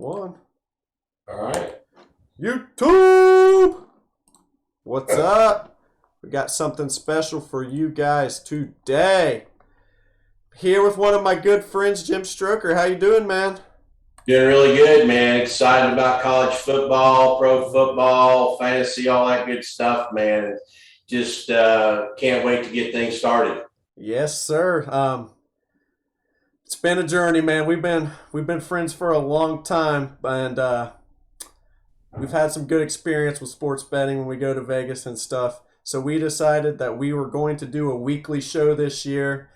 One. All right. YouTube! What's up? We got something special for you guys today. Here with one of my good friends, Jim Stroker. How you doing, man? Doing really good, man. Excited about college football, pro football, fantasy, all that good stuff, man. Just can't wait to get things started. Yes, sir. It's been a journey, man. We've been friends for a long time, and we've had some good experience with sports betting when we go to Vegas and stuff. So we decided that we were going to do a weekly show this year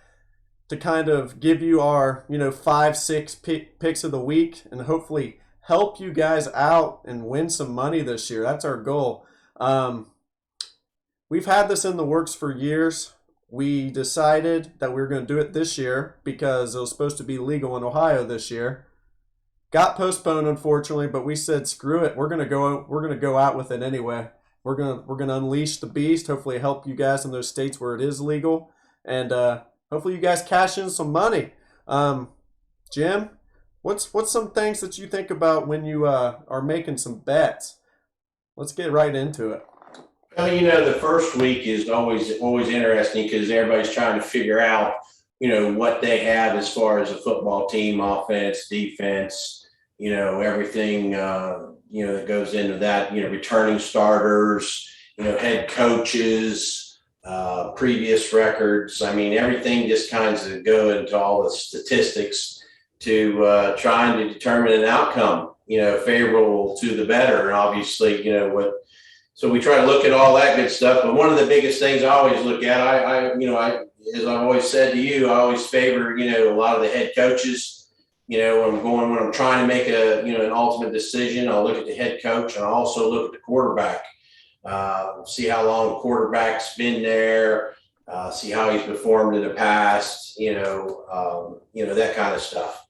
to kind of give you our, five, six picks of the week and hopefully help you guys out and win some money this year. That's our goal. We've had this in the works for years. We decided that we were going to do it this year because it was supposed to be legal in Ohio this year. Got postponed, unfortunately, but we said screw it. We're gonna go out with it anyway. We're gonna unleash the beast. Hopefully, help you guys in those states where it is legal, and hopefully, you guys cash in some money. Jim, what's some things that you think about when you are making some bets? Let's get right into it. Well, the first week is always interesting because everybody's trying to figure out, what they have as far as a football team, offense, defense, everything, that goes into that, returning starters, head coaches, previous records. I mean, everything just kind of go into all the statistics to trying to determine an outcome, favorable to the better. And obviously, so we try to look at all that good stuff. But one of the biggest things I always look at, as I've always said to you, I always favor, a lot of the head coaches. When I'm trying to make an ultimate decision, I'll look at the head coach and I also look at the quarterback. See how long the quarterback's been there, see how he's performed in the past, that kind of stuff.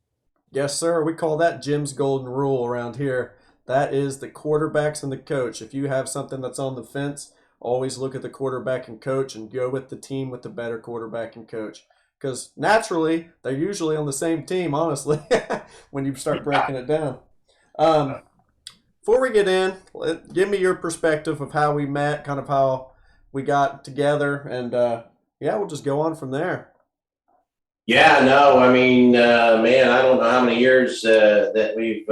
Yes, sir. We call that Jim's golden rule around here. That is the quarterbacks and the coach. If you have something that's on the fence, always look at the quarterback and coach and go with the team with the better quarterback and coach. Because naturally, they're usually on the same team, honestly, when you start breaking it down. Um, Before we get in, give me your perspective of how we met, kind of how we got together, and yeah, we'll just go on from there. Yeah, no, I mean, man, I don't know how many years that we've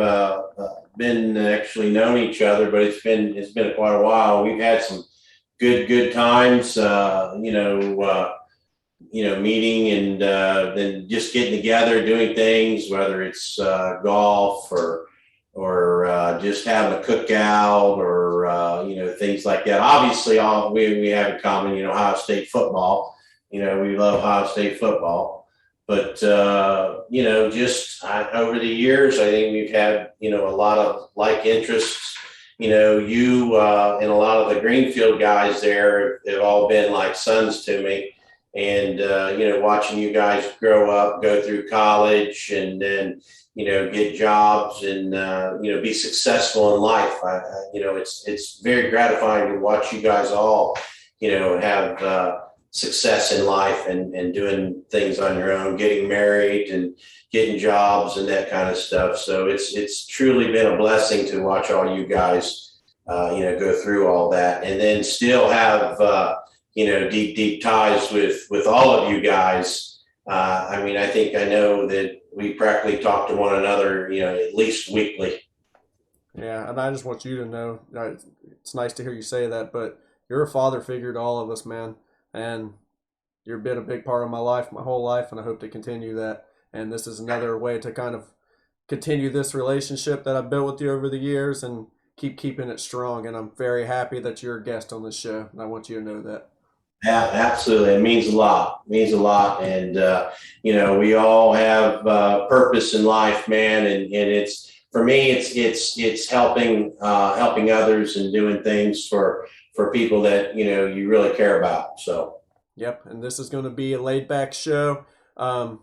been actually known each other, but it's been quite a while. We've had some good times, meeting and then just getting together, doing things, whether it's golf or just having a cookout or things like that. Obviously, all we have in common, Ohio State football. We love Ohio State football, but over the years, I think we've had a lot of like interests. You and a lot of the Greenfield guys there have all been like sons to me. And watching you guys grow up, go through college, and then get jobs and be successful in life. It's very gratifying to watch you guys all have success in life and doing things on your own, getting married and getting jobs and that kind of stuff. So it's truly been a blessing to watch all you guys go through all that, and then still have deep ties with all of you guys. I mean, I know that we practically talk to one another, at least weekly. Yeah, and I just want you to know, it's nice to hear you say that, but you're a father figure to all of us, man, and you've been a big part of my life, my whole life, and I hope to continue that. And this is another way to kind of continue this relationship that I've built with you over the years and keeping it strong. And I'm very happy that you're a guest on this show, and I want you to know that. Yeah, absolutely. It means a lot. It means a lot. And, we all have purpose in life, man. And it's, for me, it's helping others and doing things for people that, you really care about. So, Yep, and this is going to be a laid back show. Um,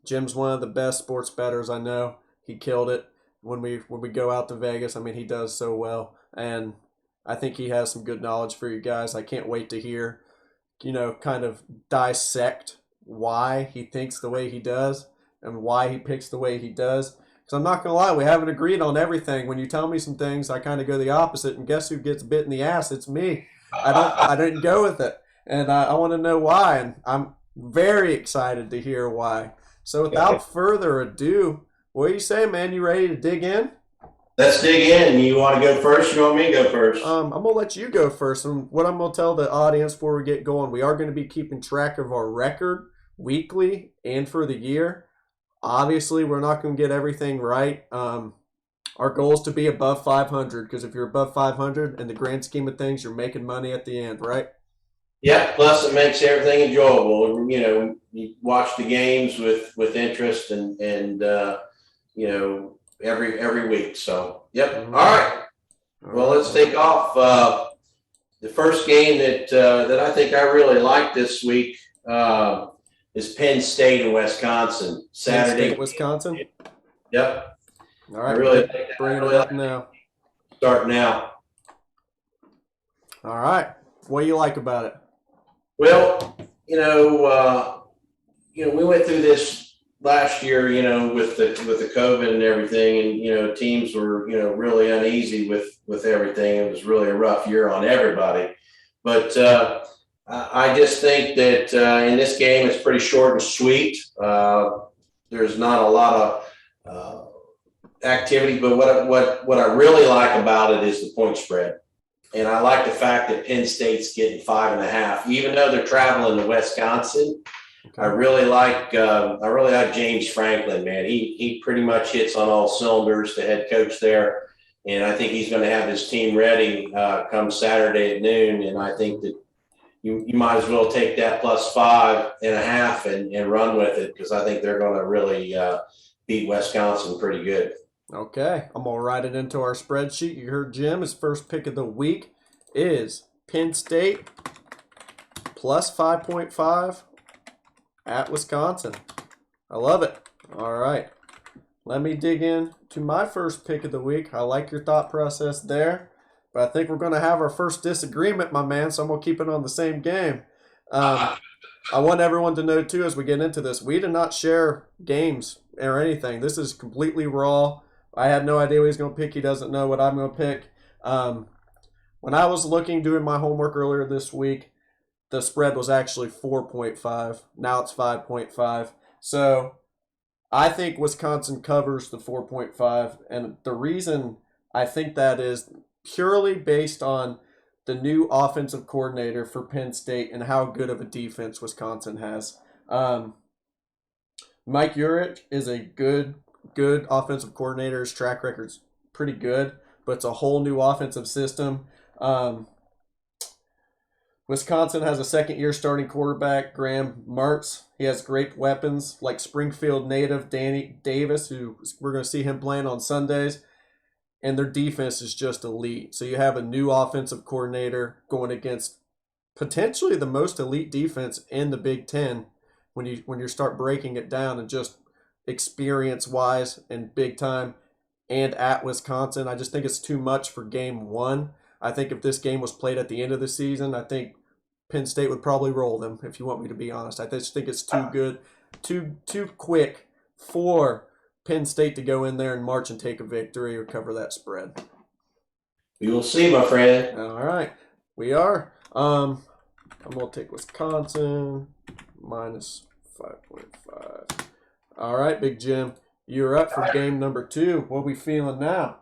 Jim's one of the best sports bettors I know. He killed it when we go out to Vegas. I mean, he does so well, and I think he has some good knowledge for you guys. I can't wait to hear, kind of dissect why he thinks the way he does and why he picks the way he does. Because I'm not gonna lie, we haven't agreed on everything. When you tell me some things, I kind of go the opposite. And guess who gets bit in the ass? It's me. I didn't go with it, and I want to know why. And I'm very excited to hear why. So without further ado, what do you say, man? You ready to dig in? Let's dig in. You want to go first? You want me to go first? I'm gonna let you go first. And what I'm gonna tell the audience before we get going, we are gonna be keeping track of our record weekly and for the year. Obviously, we're not gonna get everything right. Our goal is to be above 500 because if you're above 500 in the grand scheme of things, you're making money at the end, right? Yeah. Plus, it makes everything enjoyable. You know, you watch the games with interest and you know, every week. So, yep. Mm-hmm. All right. Well, let's take off. The first game that I think I really like this week is Penn State and Wisconsin. Saturday, Penn State, Wisconsin. Yep. All right. I really think bring it up now. Start now. All right. What do you like about it? Well, we went through this last year, with the COVID and everything, and teams were really uneasy with everything. It was really a rough year on everybody, but I just think that in this game it's pretty short and sweet. There's not a lot of activity, but what I really like about it is the point spread, and I like the fact that Penn State's getting 5.5, even though they're traveling to Wisconsin. Okay. I really like James Franklin, man. He pretty much hits on all cylinders, the head coach there, and I think he's going to have his team ready come Saturday at noon. And I think that you might as well take that plus 5.5 and run with it, because I think they're going to really beat Wisconsin pretty good. Okay, I'm going to write it into our spreadsheet. You heard Jim. His first pick of the week is Penn State plus 5.5 at Wisconsin. I love it. All right, let me dig in to my first pick of the week. I like your thought process there, but I think we're going to have our first disagreement, my man, so I'm going to keep it on the same game. I want everyone to know, too, as we get into this, we did not share games or anything. This is completely raw. I had no idea what he's going to pick. He doesn't know what I'm going to pick. When I was doing my homework earlier this week, the spread was actually 4.5. Now it's 5.5. So I think Wisconsin covers the 4.5. And the reason I think that is purely based on the new offensive coordinator for Penn State and how good of a defense Wisconsin has. Mike Yurich is a good offensive coordinator. His track record's pretty good, but it's a whole new offensive system. Wisconsin has a second-year starting quarterback, Graham Mertz. He has great weapons like Springfield native Danny Davis, who we're going to see him playing on Sundays. And their defense is just elite. So you have a new offensive coordinator going against potentially the most elite defense in the Big Ten when you start breaking it down and just experience-wise and big time and at Wisconsin. I just think it's too much for game one. I think if this game was played at the end of the season, I think Penn State would probably roll them, if you want me to be honest. I just think it's too good, too quick for Penn State to go in there and march and take a victory or cover that spread. We will see, my friend. All right. We are. I'm going to take Wisconsin minus 5.5. All right, Big Jim. You're up for game number 2. What are we feeling now?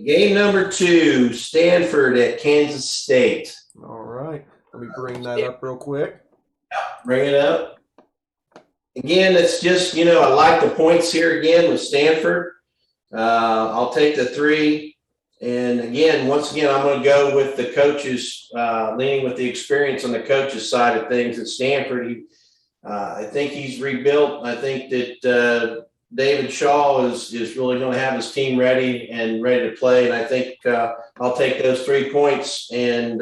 Game number 2, Stanford at Kansas State. All right. Let me bring that up real quick. Bring it up. Again, it's just, I like the points here again with Stanford. I'll take the 3. And once again, I'm going to go with the coaches, leaning with the experience on the coaches' side of things at Stanford. I think he's rebuilt. I think that David Shaw is really going to have his team ready to play. And I think I'll take those 3 points and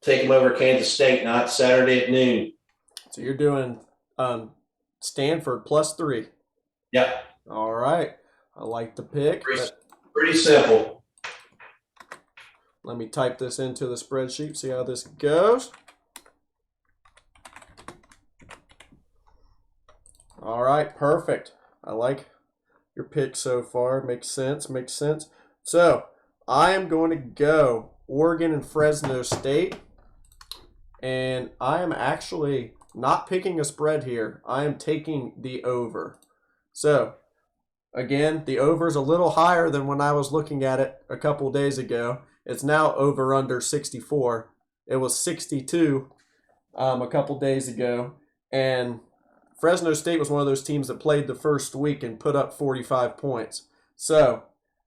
take them over Kansas State, not Saturday at noon. So you're doing Stanford plus 3. Yep. All right. I like the pick. Pretty simple. Let me type this into the spreadsheet, see how this goes. All right, perfect. I like your pick so far. Makes sense. Makes sense. So I am going to go Oregon and Fresno State. And I am actually not picking a spread here. I am taking the over. So, again, the over is a little higher than when I was looking at it a couple days ago. It's now over under 64. It was 62 a couple days ago. And Fresno State was one of those teams that played the first week and put up 45 points. So,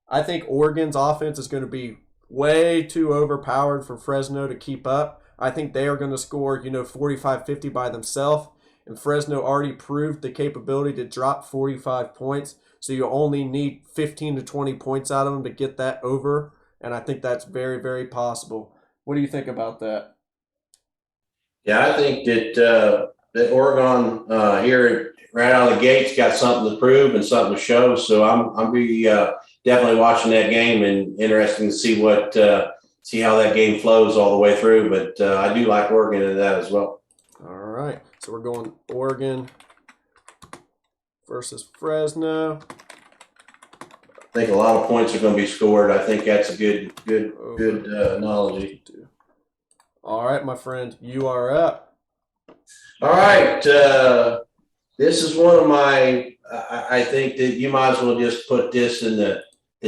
I think Oregon's offense is going to be way too overpowered for Fresno to keep up. I think they are going to score, 45, 50 by themselves. And Fresno already proved the capability to drop 45 points. So you only need 15 to 20 points out of them to get that over. And I think that's very, very possible. What do you think about that? Yeah, I think that Oregon here right out of the gates got something to prove and something to show. So I'm be definitely watching that game and interesting to see how that game flows all the way through. But I do like Oregon in that as well. All right. So we're going Oregon versus Fresno. I think a lot of points are going to be scored. I think that's a good analogy. All right, my friend, you are up. All right. This is one of my. I think that you might as well just put this in the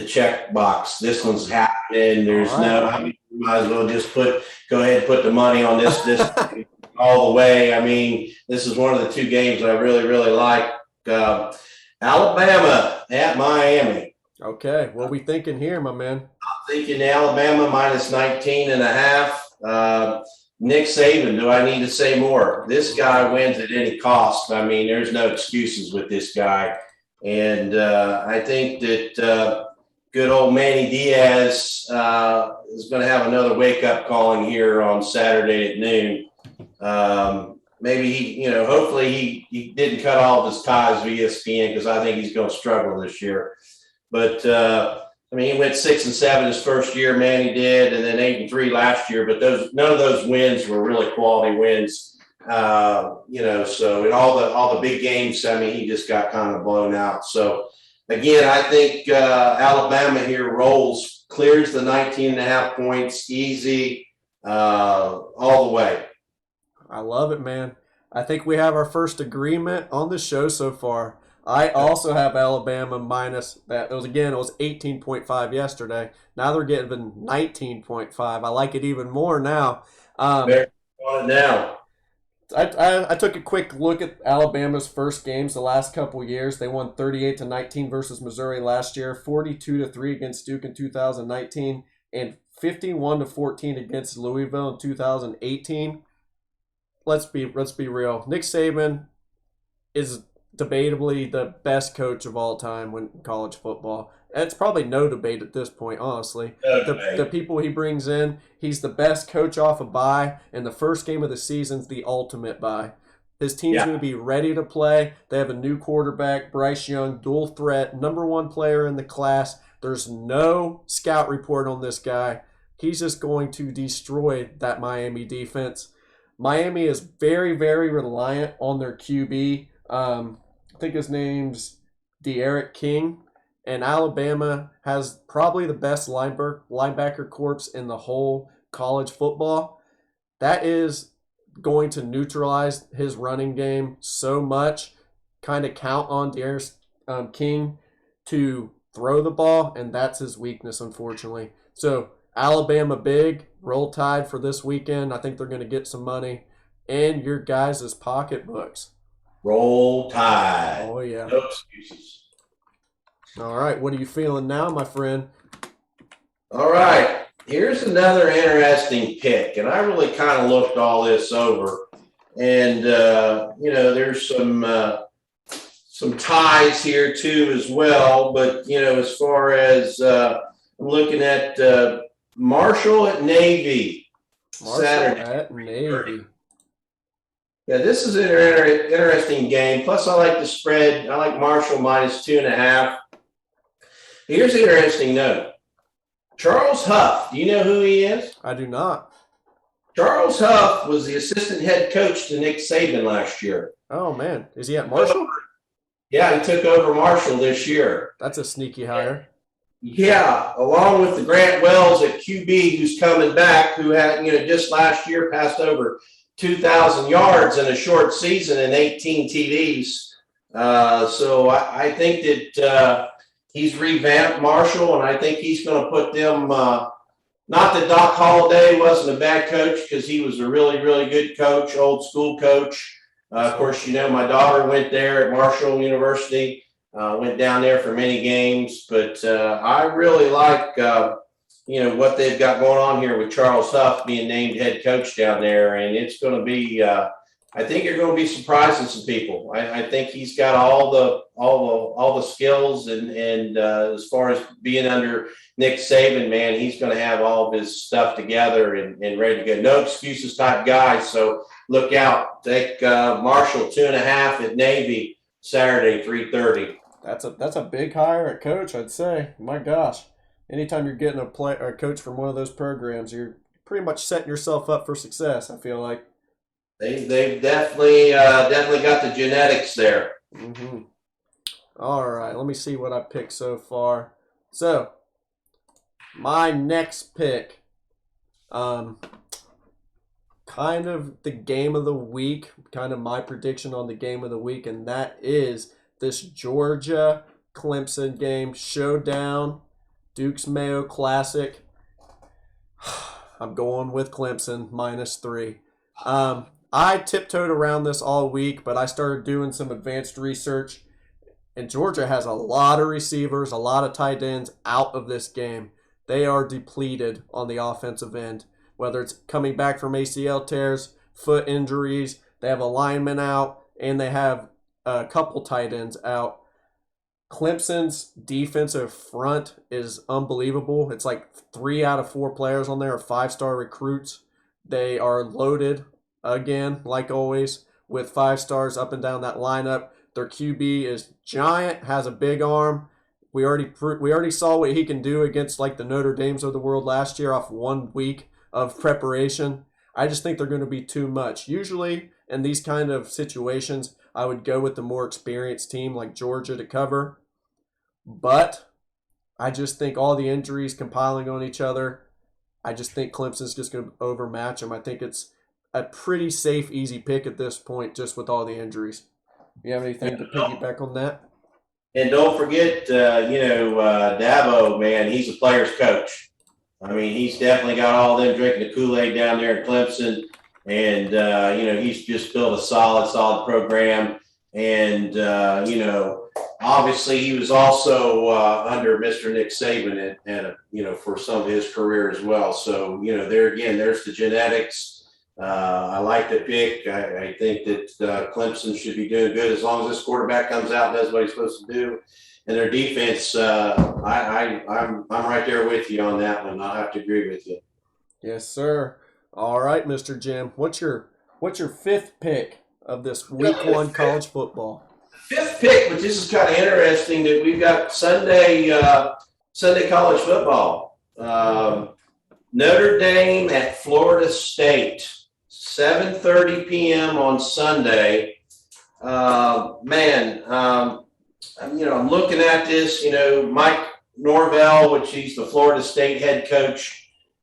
check box. This one's happening. There's you might as well just go ahead and put the money on this all the way. I mean, this is one of the two games I really, really like. Alabama at Miami. Okay, what are we thinking here, my man? I'm thinking Alabama minus 19.5. Nick Saban, do I need to say more? This guy wins at any cost. I mean, there's no excuses with this guy. And I think that good old Manny Diaz is going to have another wake-up calling here on Saturday at noon. Maybe hopefully he didn't cut all of his ties with ESPN because I think he's going to struggle this year. But he went 6-7 his first year, Manny did, and then 8-3 last year. But none of those wins were really quality wins. So in all the big games, he just got kind of blown out. So again, I think Alabama here clears the 19.5 points, easy, all the way. I love it, man. I think we have our first agreement on the show so far. I also have Alabama minus that. It was 18.5 yesterday. Now they're getting 19.5. I like it even more now. Now. I took a quick look at Alabama's first games the last couple years. They won 38-19 versus Missouri last year, 42-3 against Duke in 2019, and 51-14 against Louisville in 2018. Let's be real. Nick Saban is debatably the best coach of all time in college football. It's probably no debate at this point, honestly. The people he brings in, he's the best coach off a bye, and the first game of the season's the ultimate bye. His team's going to be ready to play. They have a new quarterback, Bryce Young, dual threat, number one player in the class. There's no scout report on this guy. He's just going to destroy that Miami defense. Miami is very, very reliant on their QB. I think his name's De'Aaron King. And Alabama has probably the best linebacker corps in the whole college football. That is going to neutralize his running game so much. Kind of count on De'Aaron King to throw the ball, and that's his weakness, unfortunately. So Alabama big, roll tide for this weekend. I think they're going to get some money in your guys' pocketbooks. Roll tide. Oh, yeah. No excuses. All right, what are you feeling now, my friend? All right, here's another interesting pick, and I really kind of looked all this over, and there's some ties here too as well. But as far as I'm looking at Marshall at Navy Saturday at Navy. Yeah, this is an interesting game. Plus, I like the spread. I like Marshall minus 2.5. Here's an interesting note. Charles Huff, do you know who he is? I do not. Charles Huff was the assistant head coach to Nick Saban last year. Oh, man. Is he at Marshall? Yeah, he took over Marshall this year. That's a sneaky hire. Yeah, along with the Grant Wells at QB, who's coming back, who had, just last year passed over 2,000 yards in a short season and 18 TDs. So I think that he's revamped Marshall, and I think he's going to put them. Not that Doc Holliday wasn't a bad coach, because he was a really, really good coach, old school coach. Of course, my daughter went there at Marshall University. Went down there for many games, but I really like, what they've got going on here with Charles Huff being named head coach down there, and it's going to be. I think you're going to be surprising some people. I think he's got all the skills, and as far as being under Nick Saban, man, he's going to have all of his stuff together and ready to go. No excuses type guy. So look out. Take Marshall 2.5 at Navy Saturday 3:30. That's a big hire at coach, I'd say. My gosh, anytime you're getting a coach from one of those programs, you're pretty much setting yourself up for success. I feel like they've definitely got the genetics there. Mm-hmm. All right, let me see what I picked so far. So my next pick, kind of the game of the week, kind of my prediction on the game of the week, and that is this Georgia Clemson game showdown, Duke's Mayo Classic. I'm going with Clemson -3. I tiptoed around this all week, but I started doing some advanced research, and Georgia has a lot of receivers, a lot of tight ends out of this game. They are depleted on the offensive end, whether it's coming back from ACL tears, foot injuries, they have a lineman out, and they have a couple tight ends out. Clemson's defensive front is unbelievable. It's like 3 out of 4 players on there are 5-star recruits. They are loaded again, like always, with 5 stars up and down that lineup. Their QB is giant, has a big arm. We already saw what he can do against like the Notre Dames of the world last year off 1 week of preparation. I just think they're going to be too much. Usually in these kind of situations, I would go with the more experienced team like Georgia to cover. But I just think all the injuries compiling on each other, I just think Clemson's just going to overmatch them. I think it's a pretty safe, easy pick at this point just with all the injuries. You have anything to piggyback on that? And don't forget, Dabo, man, he's a player's coach. I mean, he's definitely got all them drinking the Kool-Aid down there in Clemson. And, he's just built a solid program. And, obviously he was also under Mr. Nick Saban and for some of his career as well. So, there again, there's the genetics. I like the pick. I think that Clemson should be doing good as long as this quarterback comes out and does what he's supposed to do. And their defense, I'm right there with you on that one. I'll have to agree with you. Yes, sir. All right, Mr. Jim. What's your 5th pick of this week 1 college football? 5th pick, but this is kind of interesting that we've got Sunday college football. Notre Dame at Florida State, 7:30 p.m. on Sunday. I'm looking at this, Mike Norvell, which he's the Florida State head coach.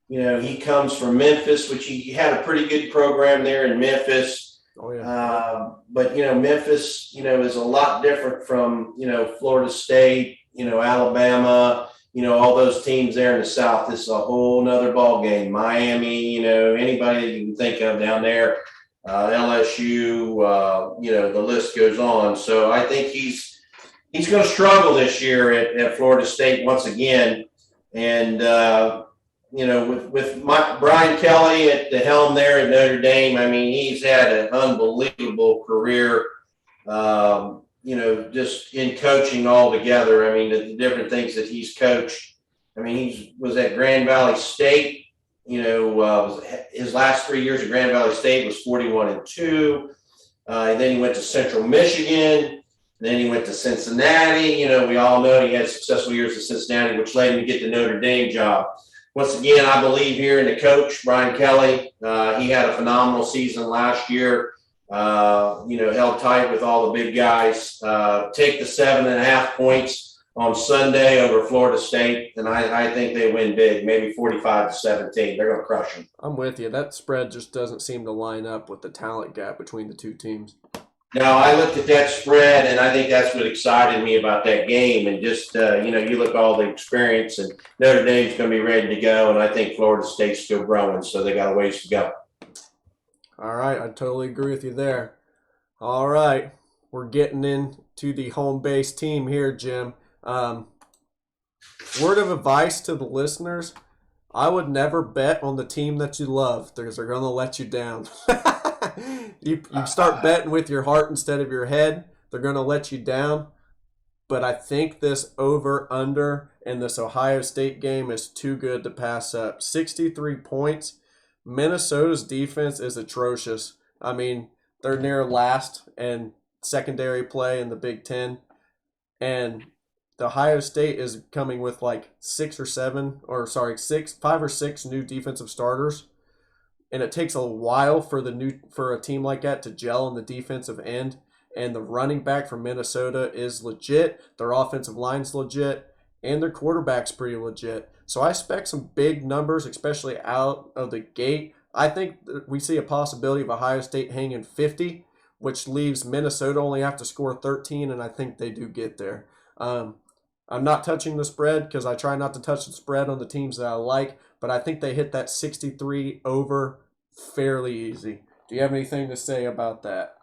He comes from Memphis, which he had a pretty good program there in Memphis. Oh, yeah. But Memphis, is a lot different from, Florida State, Alabama, all those teams there in the South. This is a whole nother ball game. Miami, anybody that you can think of down there, LSU, the list goes on. So I think he's going to struggle this year at Florida State once again. And, with Brian Kelly at the helm there at Notre Dame, I mean, he's had an unbelievable career, just in coaching altogether. I mean, the different things that he's coached. I mean, he was at Grand Valley State. His last 3 years at Grand Valley State was 41-2. And then he went to Central Michigan. Then he went to Cincinnati. We all know he had successful years at Cincinnati, which led him to get the Notre Dame job. Once again, I believe here in the coach, Brian Kelly. He had a phenomenal season last year. Held tight with all the big guys. Take the 7.5 points on Sunday over Florida State, and I think they win big, maybe 45-17. They're going to crush them. I'm with you. That spread just doesn't seem to line up with the talent gap between the two teams. Now, I looked at that spread, and I think that's what excited me about that game. And just, you look at all the experience, and Notre Dame's going to be ready to go, and I think Florida State's still growing, so they got a ways to go. All right, I totally agree with you there. All right, we're getting into the home base team here, Jim. Word of advice to the listeners, I would never bet on the team that you love because they're going to let you down. You start betting with your heart instead of your head, they're going to let you down. But I think this over-under in this Ohio State game is too good to pass up. 63 points. Minnesota's defense is atrocious. I mean, they're near last in secondary play in the Big Ten. And the Ohio State is coming with like 5 or 6 new defensive starters. And it takes a while for a team like that to gel in the defensive end. And the running back from Minnesota is legit. Their offensive line's legit. And their quarterback's pretty legit. So I expect some big numbers, especially out of the gate. I think we see a possibility of Ohio State hanging 50, which leaves Minnesota only have to score 13, and I think they do get there. I'm not touching the spread because I try not to touch the spread on the teams that I like, but I think they hit that 63 over fairly easy. Do you have anything to say about that?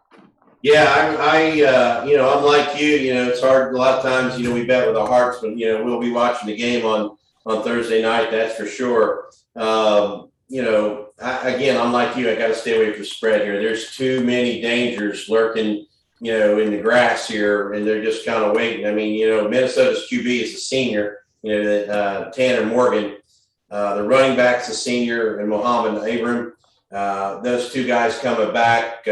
Yeah, I'm like you. It's hard a lot of times. We bet with our hearts, but we'll be watching the game on Thursday night. That's for sure. I'm like you. I got to stay away from the spread here. There's too many dangers lurking, in the grass here, and they're just kind of waiting. I mean, Minnesota's QB is a senior. Tanner Morgan. The running back's a senior, and Mohammed Abram. Those two guys coming back.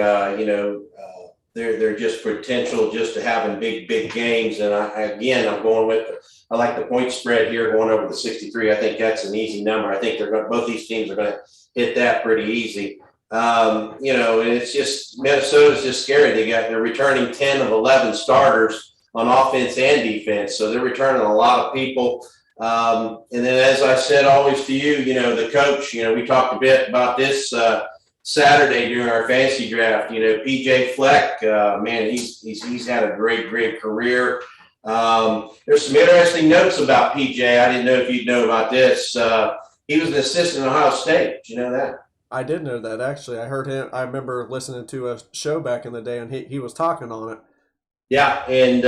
They're just potential just to having big games. And I'm going with I like the point spread here going over the 63. I think that's an easy number. I think both these teams are going to hit that pretty easy. And it's just Minnesota's just scary. They're returning 10 of 11 starters on offense and defense, so they're returning a lot of people. And then, as I said always to you, the coach. We talked a bit about this. Saturday during our fantasy draft, PJ Fleck, man, he's had a great career. There's some interesting notes about PJ. I didn't know if you'd know about this. He was an assistant at Ohio State. Did you know that? I did know that, actually. I heard him. I remember listening to a show back in the day, and he was talking on it. Yeah, and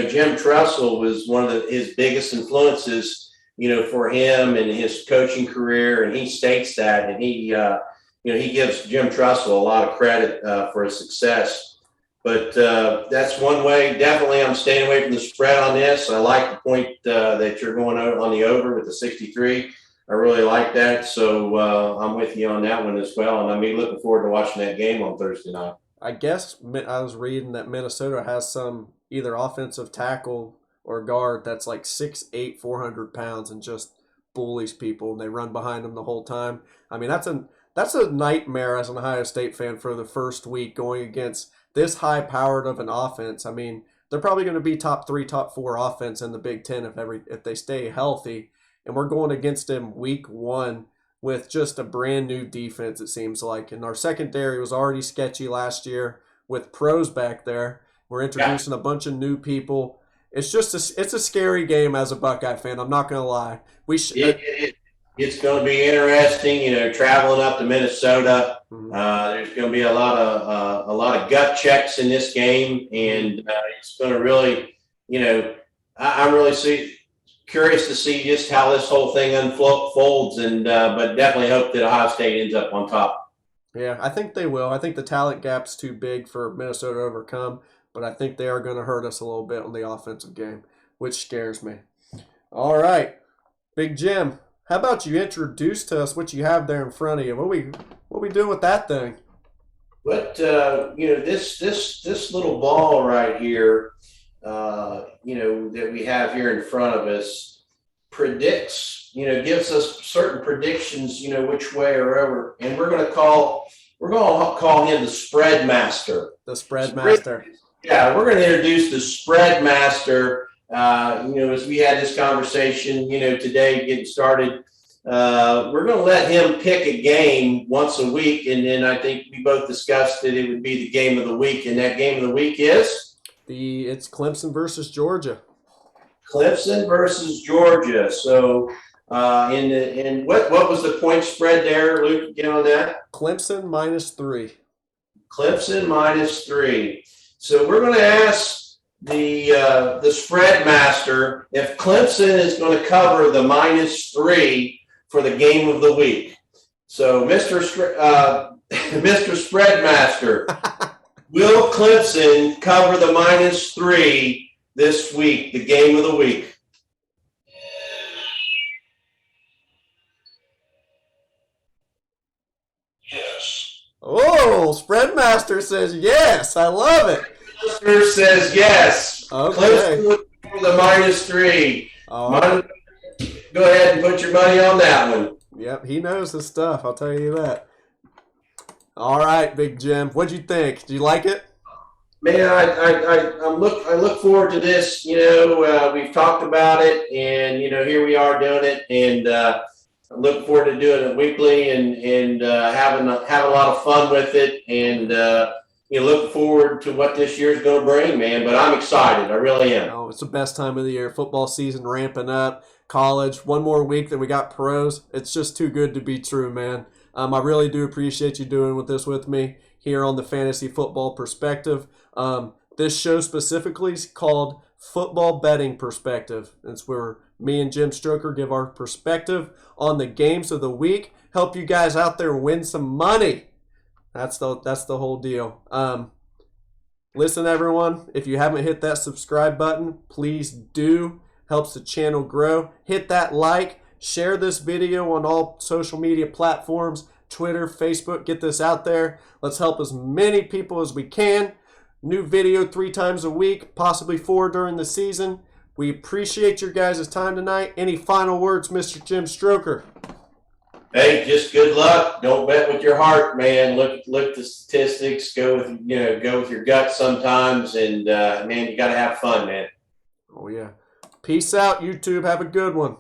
Jim Tressel was one of his biggest influences, for him and his coaching career, and he states that, and he gives Jim Tressel a lot of credit for his success. But that's one way. Definitely, I'm staying away from the spread on this. I like the point that you're going on the over with the 63. I really like that. So I'm with you on that one as well. And I'm looking forward to watching that game on Thursday night. I guess I was reading that Minnesota has some either offensive tackle or guard that's like 6'8", 400 pounds and just bullies people. And they run behind them the whole time. I mean, that's a nightmare as an Ohio State fan for the first week going against this high-powered of an offense. I mean, they're probably going to be top 3, top 4 offense in the Big Ten if they stay healthy. And we're going against them week 1 with just a brand new defense, it seems like. And our secondary was already sketchy last year with pros back there. We're introducing a bunch of new people. It's just it's a scary game as a Buckeye fan. I'm not going to lie. It's going to be interesting, traveling up to Minnesota. Mm-hmm. There's going to be a lot of gut checks in this game, and it's going to really, I'm really curious to see just how this whole thing unfolds, and but definitely hope that Ohio State ends up on top. Yeah, I think they will. I think the talent gap's too big for Minnesota to overcome, but I think they are going to hurt us a little bit on the offensive game, which scares me. All right, Big Jim. How about you introduce to us what you have there in front of you? What we doing with that thing? But this little ball right here, that we have here in front of us, predicts, gives us certain predictions, which way or over, and we're going to call we're going to call him the spread master. The spread master. Yeah, we're going to introduce the spread master. As we had this conversation, today getting started, we're going to let him pick a game once a week. And then I think we both discussed that it would be the game of the week. And that game of the week is? It's Clemson versus Georgia. Clemson versus Georgia. So, and what was the point spread there, Luke? Get on that. Clemson -3. Clemson -3. So we're going to ask the spread master if Clemson is going to cover the -3 for the game of the week. So, Mr. Spread Master, will Clemson cover the -3 this week, the game of the week? Yes. Oh, Spread Master says yes. I love it. Master says yes. Okay. Clemson will cover the -3. Oh. Go ahead and put your money on that one. Yep, he knows his stuff. I'll tell you that. All right, Big Jim. What'd you think? Do you like it? Man, I look forward to this. We've talked about it, and here we are doing it, and I look forward to doing it weekly and having a lot of fun with it, and look forward to what this year's going to bring, man. But I'm excited. I really am. Oh, it's the best time of the year. Football season ramping up. College, one more week, then we got pros. It's just too good to be true, man. I really do appreciate you doing this with me here on the Fantasy Football Perspective. This show specifically is called Football Betting Perspective. It's where me and Jim Stroker give our perspective on the games of the week, help you guys out there win some money. That's the whole deal. Listen, everyone, if you haven't hit that subscribe button, please do. Helps the channel grow. Hit that like. Share this video on all social media platforms, Twitter, Facebook. Get this out there. Let's help as many people as we can. New video 3 times a week, possibly 4 during the season. We appreciate your guys' time tonight. Any final words, Mr. Jim Stroker? Hey, just good luck. Don't bet with your heart, man. Look at the statistics. Go with your gut sometimes, and man, you got to have fun, man. Oh yeah. Peace out, YouTube. Have a good one.